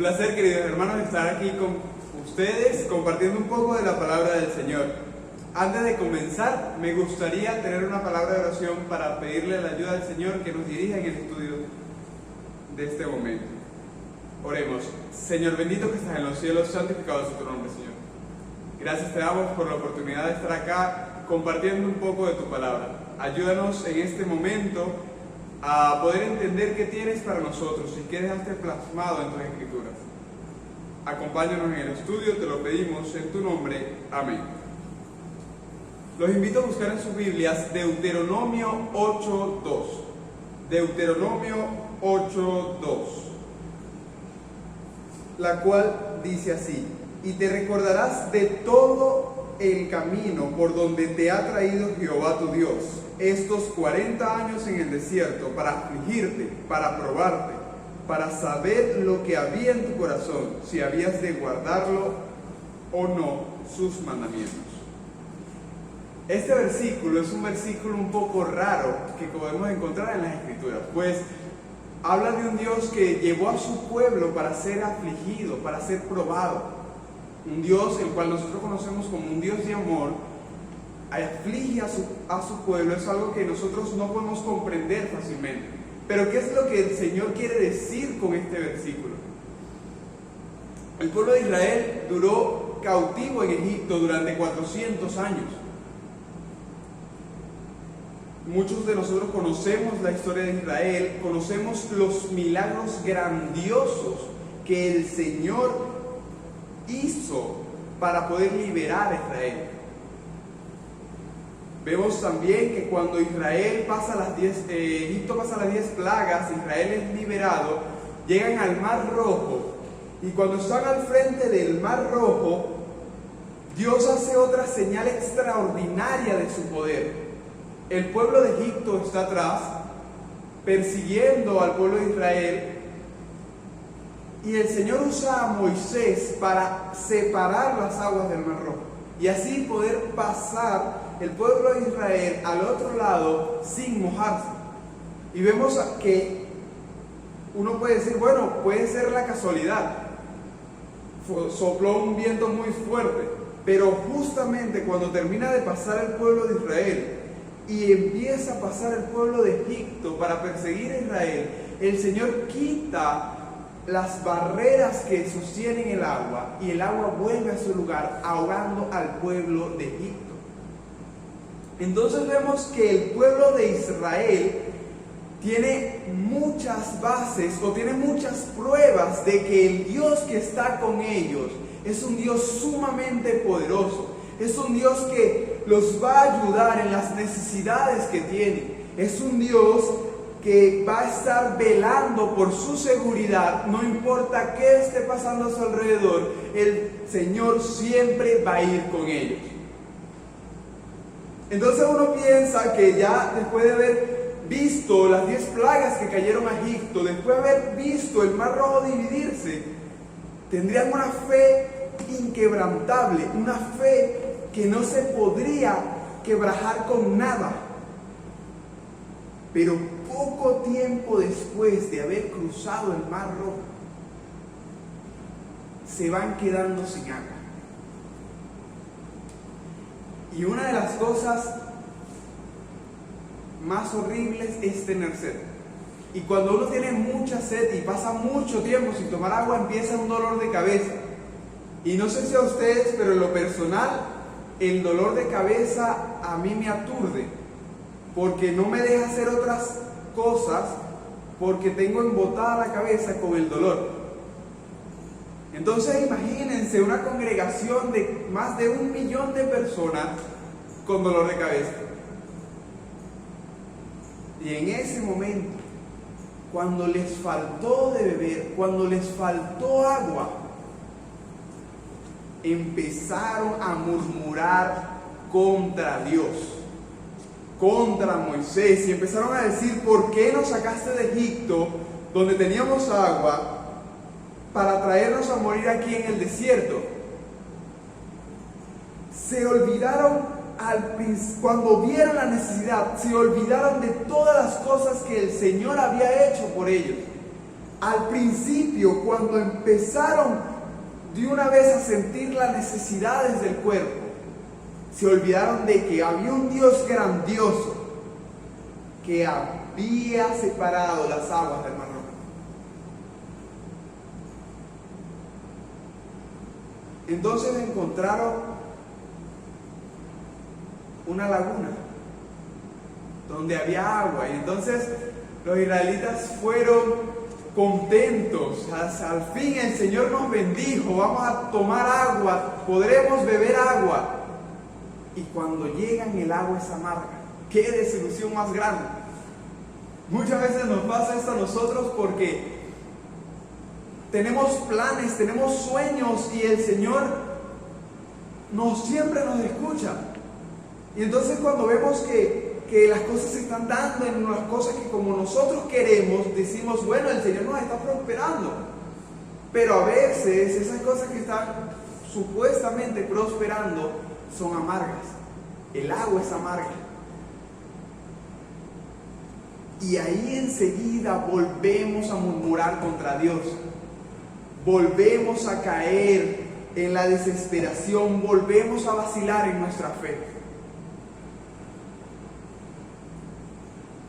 placer, queridos hermanos, estar aquí con ustedes compartiendo un poco de la palabra del Señor. Antes de comenzar, me gustaría tener una palabra de oración para pedirle la ayuda del Señor que nos dirija en el estudio de este momento. Oremos. Señor bendito que estás en los cielos, santificado sea tu nombre, Señor. Gracias te damos por la oportunidad de estar acá compartiendo un poco de tu palabra. Ayúdanos en este momento a poder entender qué tienes para nosotros y qué dejaste plasmado en tus escrituras. Acompáñanos en el estudio, te lo pedimos en tu nombre. Amén. Los invito a buscar en sus Biblias Deuteronomio 8:2. Deuteronomio 8:2. La cual dice así: y te recordarás de todo el camino por donde te ha traído Jehová tu Dios estos 40 años en el desierto, para afligirte, para probarte, para saber lo que había en tu corazón, si habías de guardarlo o no sus mandamientos. Este versículo es un versículo un poco raro que podemos encontrar en las Escrituras, pues habla de un Dios que llevó a su pueblo para ser afligido, para ser probado. Un Dios el cual nosotros conocemos como un Dios de amor, aflige a su pueblo. Es algo que nosotros no podemos comprender fácilmente. Pero ¿qué es lo que el Señor quiere decir con este versículo? El pueblo de Israel duró cautivo en Egipto durante 400 años. Muchos de nosotros conocemos la historia de Israel, conocemos los milagros grandiosos que el Señor hizo para poder liberar a Israel. Vemos también que cuando Egipto pasa las 10 plagas, Israel es liberado, llegan al Mar Rojo, y cuando están al frente del Mar Rojo, Dios hace otra señal extraordinaria de su poder. El pueblo de Egipto está atrás, persiguiendo al pueblo de Israel, y el Señor usa a Moisés para separar las aguas del Mar Rojo y así poder pasar el pueblo de Israel al otro lado sin mojarse. Y vemos que uno puede decir, bueno, puede ser la casualidad, sopló un viento muy fuerte, pero justamente cuando termina de pasar el pueblo de Israel y empieza a pasar el pueblo de Egipto para perseguir a Israel, el Señor quita las barreras que sostienen el agua y el agua vuelve a su lugar, ahogando al pueblo de Egipto. Entonces vemos que el pueblo de Israel tiene muchas bases o tiene muchas pruebas de que el Dios que está con ellos es un Dios sumamente poderoso, es un Dios que los va a ayudar en las necesidades que tienen, es un Dios que va a estar velando por su seguridad. No importa qué esté pasando a su alrededor, el Señor siempre va a ir con ellos. Entonces uno piensa que ya después de haber visto las 10 plagas que cayeron a Egipto, después de haber visto el Mar Rojo dividirse, tendrían una fe inquebrantable, una fe que no se podría quebrajar con nada. Pero poco tiempo después de haber cruzado el Mar Rojo, se van quedando sin agua. Y una de las cosas más horribles es tener sed. Y cuando uno tiene mucha sed y pasa mucho tiempo sin tomar agua, empieza un dolor de cabeza. Y no sé si a ustedes, pero en lo personal, el dolor de cabeza a mí me aturde, porque no me deja hacer otras cosas, porque tengo embotada la cabeza con el dolor. Entonces imagínense una congregación de más de 1 millón de personas con dolor de cabeza. Y en ese momento, cuando les faltó de beber, cuando les faltó agua, empezaron a murmurar contra Dios, contra Moisés, y empezaron a decir: ¿por qué nos sacaste de Egipto, donde teníamos agua, para traernos a morir aquí en el desierto? Se olvidaron cuando vieron la necesidad, se olvidaron de todas las cosas que el Señor había hecho por ellos. al principio, cuando empezaron de una vez a sentir las necesidades del cuerpo, se olvidaron de que había un Dios grandioso que había separado las aguas del Mar Rojo. Entonces encontraron una laguna donde había agua, y entonces los israelitas fueron contentos. Al fin el Señor nos bendijo, vamos a tomar agua, podremos beber agua. Y cuando llegan, el agua es amarga. ¡Qué desilusión más grande! Muchas veces nos pasa esto a nosotros porque tenemos planes, tenemos sueños, y el Señor siempre nos escucha. Y entonces cuando vemos que las cosas se están dando en unas cosas que como nosotros queremos, decimos, bueno, el Señor nos está prosperando. Pero a veces esas cosas que están supuestamente prosperando son amargas. El agua es amarga. Y ahí enseguida volvemos a murmurar contra Dios. Volvemos a caer en la desesperación, volvemos a vacilar en nuestra fe.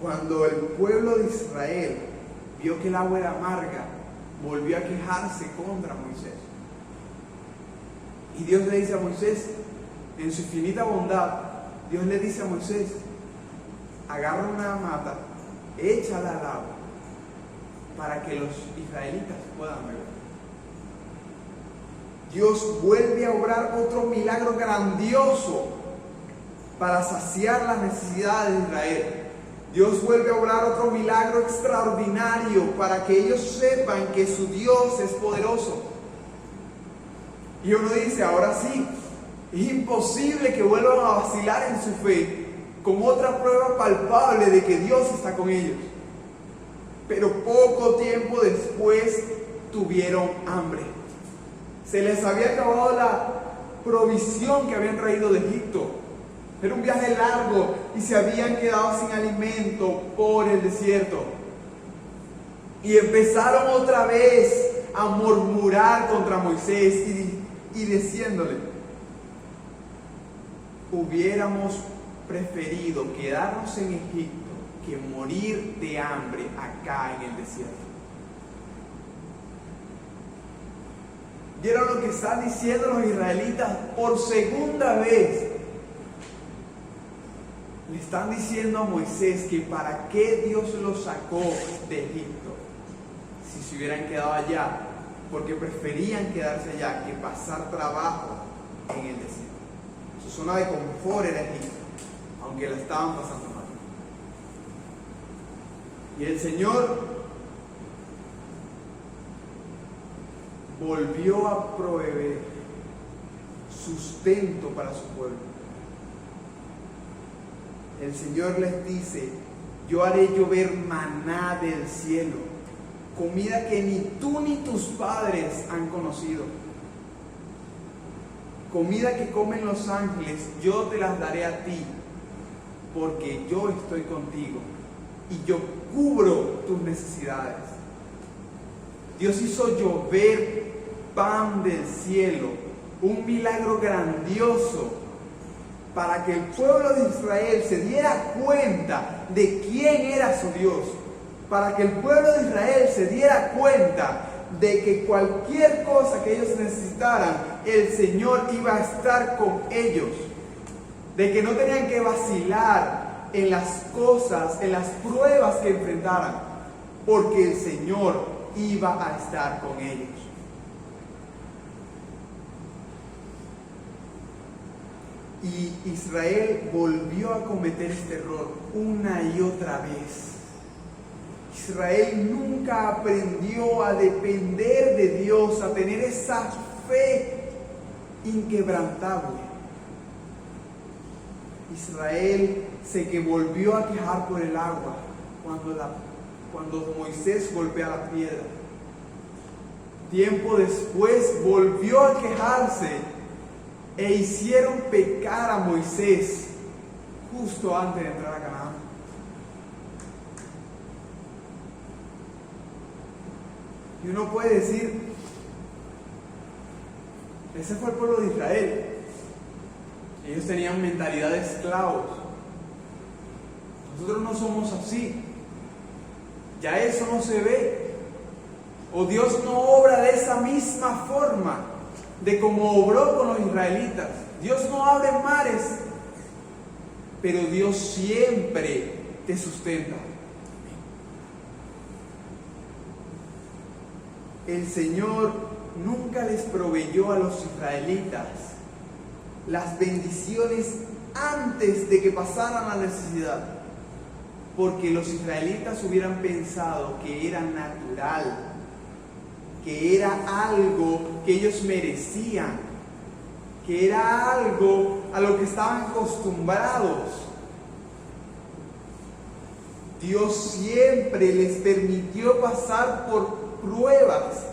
Cuando el pueblo de Israel vio que el agua era amarga, volvió a quejarse contra Moisés. Y Dios le dice a Moisés, en su infinita bondad, Dios le dice a Moisés, agarra una mata, échala al agua, para que los israelitas puedan beber. Dios vuelve a obrar otro milagro grandioso para saciar las necesidades de Israel. Dios vuelve a obrar otro milagro extraordinario para que ellos sepan que su Dios es poderoso. Y uno dice, ahora sí, es imposible que vuelvan a vacilar en su fe con otra prueba palpable de que Dios está con ellos. Pero poco tiempo después tuvieron hambre. Se les había acabado la provisión que habían traído de Egipto. Era un viaje largo y se habían quedado sin alimento por el desierto. Y empezaron otra vez a murmurar contra Moisés y diciéndole, hubiéramos preferido quedarnos en Egipto que morir de hambre acá en el desierto. ¿Vieron lo que están diciendo los israelitas por segunda vez? Le están diciendo a Moisés que para qué Dios los sacó de Egipto si se hubieran quedado allá, porque preferían quedarse allá que pasar trabajo en el desierto. Su zona de confort era Egipto, aunque la estaban pasando mal. Y el Señor volvió a proveer sustento para su pueblo. El Señor les dice, yo haré llover maná del cielo, comida que ni tú ni tus padres han conocido. Comida que comen los ángeles, yo te las daré a ti, porque yo estoy contigo y yo cubro tus necesidades. Dios hizo llover pan del cielo, un milagro grandioso, para que el pueblo de Israel se diera cuenta de quién era su Dios, para que el pueblo de Israel se diera cuenta de que cualquier cosa que ellos necesitaran, el Señor iba a estar con ellos, de que no tenían que vacilar en las cosas, en las pruebas que enfrentaran, porque el Señor iba a estar con ellos. Y Israel volvió a cometer este error una y otra vez. Israel nunca aprendió a depender de Dios, a tener esa fe inquebrantable. Israel se volvió a quejar por el agua cuando Moisés golpea la piedra. Tiempo después volvió a quejarse e hicieron pecar a Moisés justo antes de entrar a Canaán. Y uno puede decir, ese fue el pueblo de Israel. Ellos tenían mentalidad de esclavos. Nosotros no somos así. Ya eso no se ve. O Dios no obra de esa misma forma de como obró con los israelitas. Dios no abre mares, pero Dios siempre te sustenta. El Señor nunca les proveyó a los israelitas las bendiciones antes de que pasaran la necesidad, porque los israelitas hubieran pensado que era natural, que era algo que ellos merecían, que era algo a lo que estaban acostumbrados. Dios siempre les permitió pasar por pruebas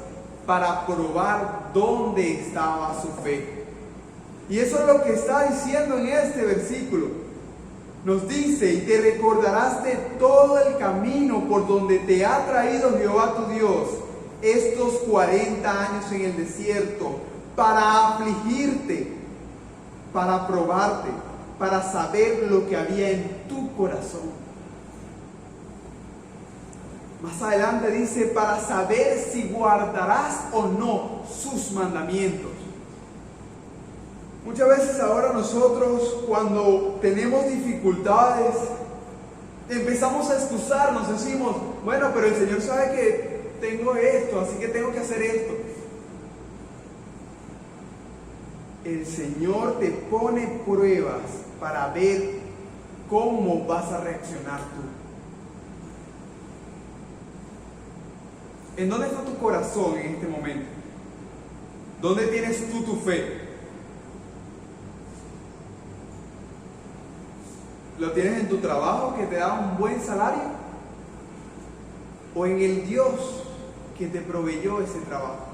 para probar dónde estaba su fe. Y eso es lo que está diciendo en este versículo. Nos dice, y te recordarás de todo el camino por donde te ha traído Jehová tu Dios estos 40 años en el desierto, para afligirte, para probarte, para saber lo que había en tu corazón. Más adelante dice, para saber si guardarás o no sus mandamientos. Muchas veces ahora nosotros, cuando tenemos dificultades, empezamos a excusarnos, decimos, bueno, pero el Señor sabe que tengo esto, así que tengo que hacer esto. El Señor te pone pruebas para ver cómo vas a reaccionar tú. ¿En dónde está tu corazón en este momento? ¿Dónde tienes tú tu fe? ¿Lo tienes en tu trabajo que te da un buen salario? ¿O en el Dios que te proveyó ese trabajo?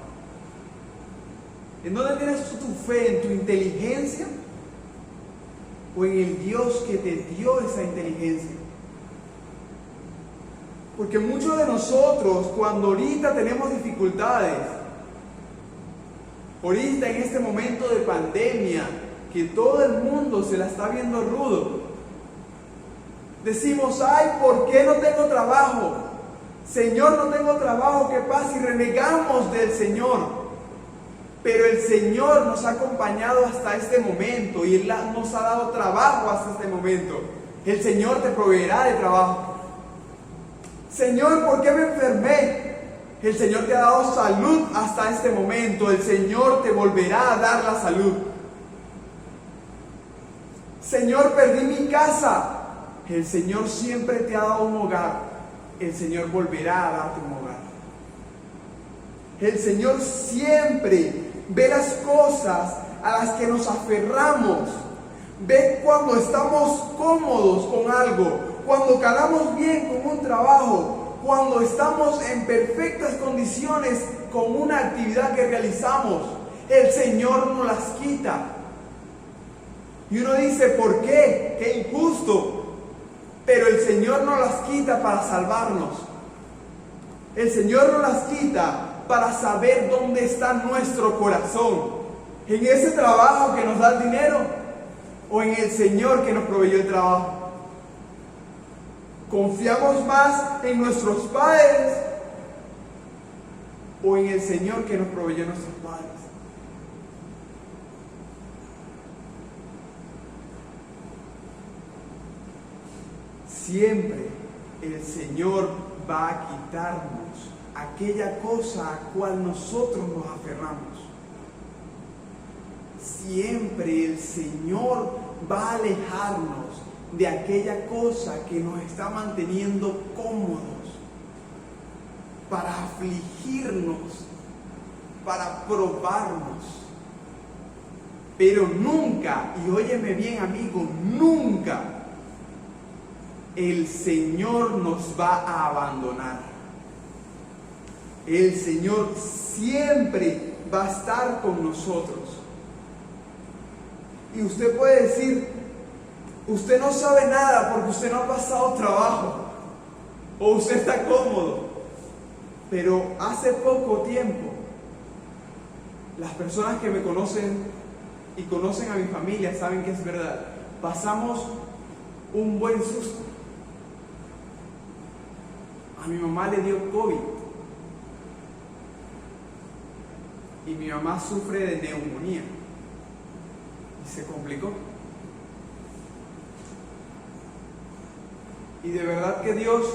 ¿En dónde tienes tú tu fe? ¿En tu inteligencia? ¿O en el Dios que te dio esa inteligencia? Porque muchos de nosotros, cuando ahorita tenemos dificultades, ahorita en este momento de pandemia, que todo el mundo se la está viendo rudo, decimos, ay, ¿por qué no tengo trabajo? Señor, no tengo trabajo, ¿qué pasa? Y renegamos del Señor. Pero el Señor nos ha acompañado hasta este momento y Él nos ha dado trabajo hasta este momento. El Señor te proveerá de trabajo. Señor, ¿por qué me enfermé? El Señor te ha dado salud hasta este momento. El Señor te volverá a dar la salud. Señor, perdí mi casa. El Señor siempre te ha dado un hogar. El Señor volverá a darte un hogar. El Señor siempre ve las cosas a las que nos aferramos. Ve cuando estamos cómodos con algo, cuando ganamos bien con un trabajo, cuando estamos en perfectas condiciones con una actividad que realizamos. El Señor nos las quita. Y uno dice, ¿por qué? ¡Qué injusto! Pero el Señor nos las quita para salvarnos. El Señor nos las quita para saber dónde está nuestro corazón. ¿En ese trabajo que nos da el dinero? ¿O en el Señor que nos proveyó el trabajo? ¿Confiamos más en nuestros padres? ¿O en el Señor que nos proveyó nuestros padres? Siempre el Señor va a quitarnos aquella cosa a cual nosotros nos aferramos. Siempre el Señor va a alejarnos de aquella cosa que nos está manteniendo cómodos, para afligirnos, para probarnos. Pero nunca, y óyeme bien amigo, nunca el Señor nos va a abandonar. El Señor siempre va a estar con nosotros. Y usted puede decir, usted no sabe nada porque usted no ha pasado trabajo, o usted está cómodo. Pero hace poco tiempo, las personas que me conocen y conocen a mi familia saben que es verdad. Pasamos un buen susto. A mi mamá le dio COVID. Y mi mamá sufre de neumonía. Y se complicó. Y de verdad que Dios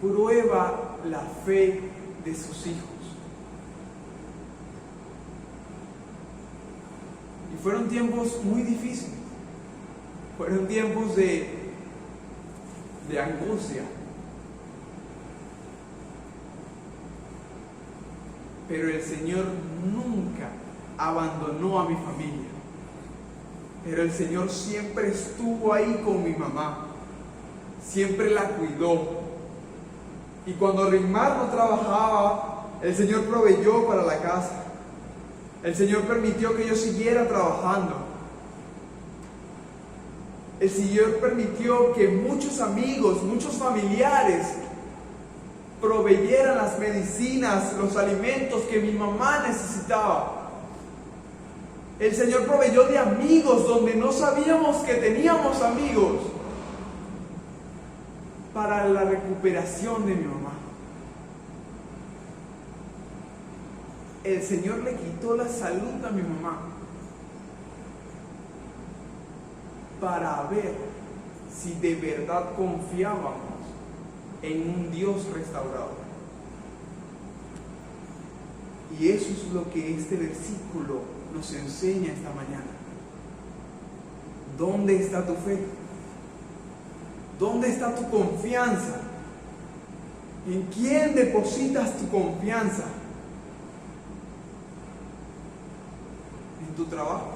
prueba la fe de sus hijos. Y fueron tiempos muy difíciles. Fueron tiempos de angustia. Pero el Señor nunca abandonó a mi familia. Pero el Señor siempre estuvo ahí con mi mamá. Siempre la cuidó. Y cuando Rimar no trabajaba, el Señor proveyó para la casa. El Señor permitió que yo siguiera trabajando. El Señor permitió que muchos amigos, muchos familiares proveyeran las medicinas, los alimentos que mi mamá necesitaba. El Señor proveyó de amigos donde no sabíamos que teníamos amigos para la recuperación de mi mamá. El Señor le quitó la salud a mi mamá para ver si de verdad confiábamos en un Dios restaurador. Y eso es lo que este versículo nos enseña esta mañana. ¿Dónde está tu fe? ¿Dónde está tu confianza? ¿En quién depositas tu confianza? ¿En tu trabajo?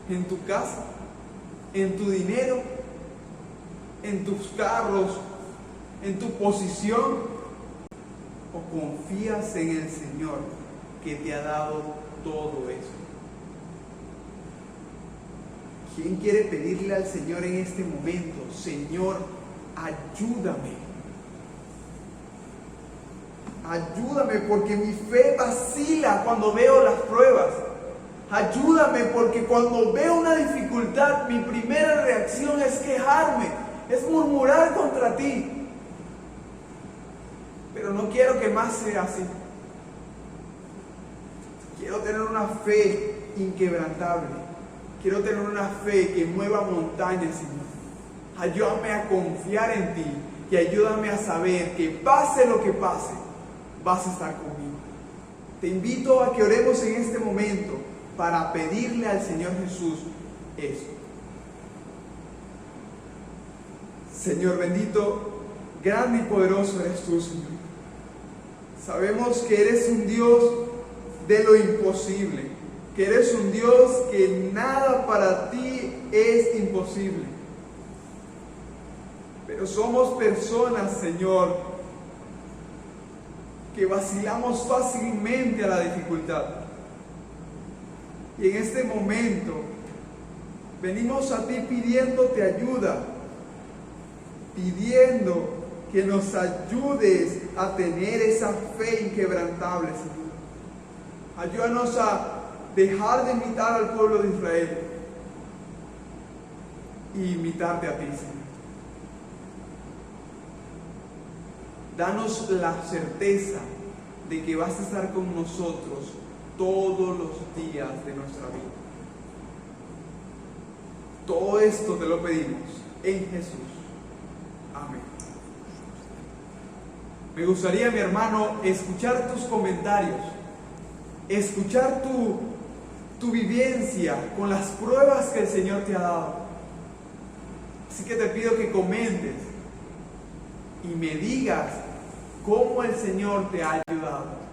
¿En tu casa? ¿En tu dinero? ¿En tus carros? ¿En tu posición? ¿O confías en el Señor que te ha dado todo eso? ¿Quién quiere pedirle al Señor en este momento? Señor, ayúdame. Ayúdame porque mi fe vacila cuando veo las pruebas. Ayúdame porque cuando veo una dificultad, mi primera reacción es quejarme, es murmurar contra ti. Pero no quiero que más sea así. Quiero tener una fe inquebrantable. Quiero tener una fe que mueva montañas, Señor. Ayúdame a confiar en ti y ayúdame a saber que pase lo que pase, vas a estar conmigo. Te invito a que oremos en este momento para pedirle al Señor Jesús eso. Señor bendito, grande y poderoso eres tú, Señor. Sabemos que eres un Dios de lo imposible, que eres un Dios que nada para ti es imposible. Pero somos personas, Señor, que vacilamos fácilmente a la dificultad. Y en este momento venimos a ti pidiéndote ayuda, pidiendo que nos ayudes a tener esa fe inquebrantable, Señor. Ayúdanos a dejar de imitar al pueblo de Israel y imitarte a ti, Señor. Danos la certeza de que vas a estar con nosotros todos los días de nuestra vida. Todo esto te lo pedimos en Jesús. Amén. Me gustaría, mi hermano, escuchar tus comentarios, escuchar tu vivencia con las pruebas que el Señor te ha dado. Así que te pido que comentes y me digas cómo el Señor te ha ayudado.